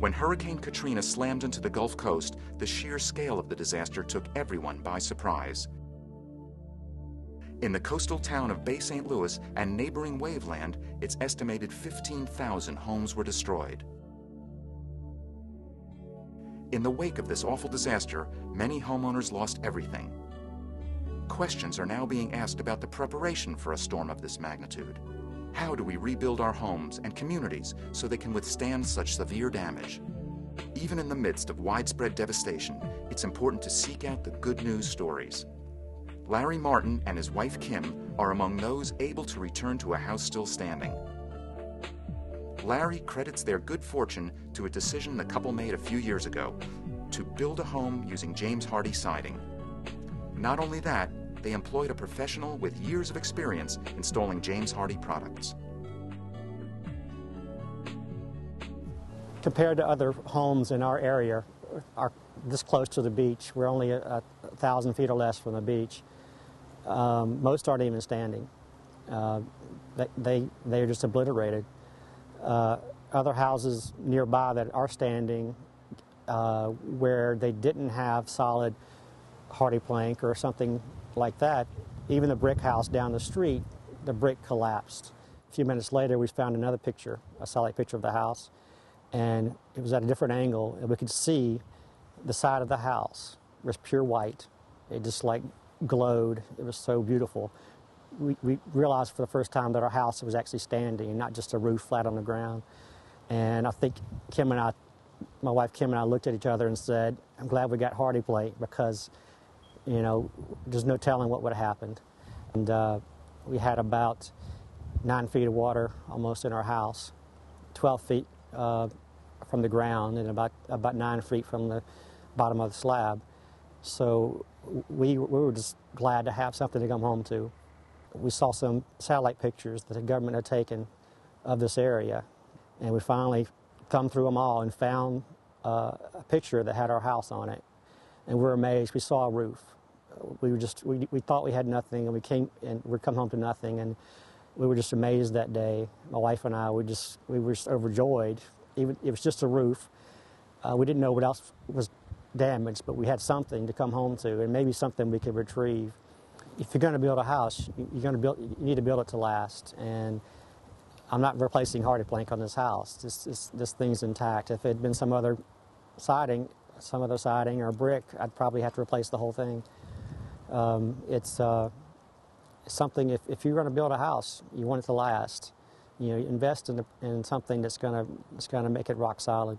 When Hurricane Katrina slammed into the Gulf Coast, the sheer scale of the disaster took everyone by surprise. In the coastal town of Bay St. Louis and neighboring Waveland, it's estimated 15,000 homes were destroyed. In the wake of this awful disaster, many homeowners lost everything. Questions are now being asked about the preparation for a storm of this magnitude. How do we rebuild our homes and communities so they can withstand such severe damage? Even in the midst of widespread devastation, it's important to seek out the good news stories. Larry Martin and his wife Kim are among those able to return to a house still standing. Larry credits their good fortune to a decision the couple made a few years ago, to build a home using James Hardie siding. Not only that, they employed a professional with years of experience installing James Hardie products. Compared to other homes in our area, this close to the beach, we're only 1,000 feet or less from the beach. Most aren't even standing. They're just obliterated. Other houses nearby that are standing, where they didn't have solid Hardie plank or something like that, even the brick house down the street, the brick collapsed. A few minutes later, we found another picture, a satellite picture of the house, and it was at a different angle, and we could see the side of the house. It was pure white. It just like glowed. It was so beautiful. We realized for the first time that our house was actually standing and not just a roof flat on the ground. And I think my wife Kim and I looked at each other and said, I'm glad we got Hardie plank, because you know, there's no telling what would have happened. And we had about 9 feet of water almost in our house, 12 feet from the ground and about 9 feet from the bottom of the slab. So we were just glad to have something to come home to. We saw some satellite pictures that the government had taken of this area, and we finally thumbed through them all and found a picture that had our house on it. And we're amazed. We saw a roof. We thought we had nothing, and we'd come home to nothing, and we were just amazed that day. My wife and I, we were just overjoyed. Even it was just a roof. We didn't know what else was damaged, but we had something to come home to, and maybe something we could retrieve. If you're going to build a house, you need to build it to last. And I'm not replacing Hardie plank on this house. This thing's intact. If it had been some other siding or brick, I'd probably have to replace the whole thing. It's something, if you're going to build a house, you want it to last. You know, invest in something that's going to make it rock solid.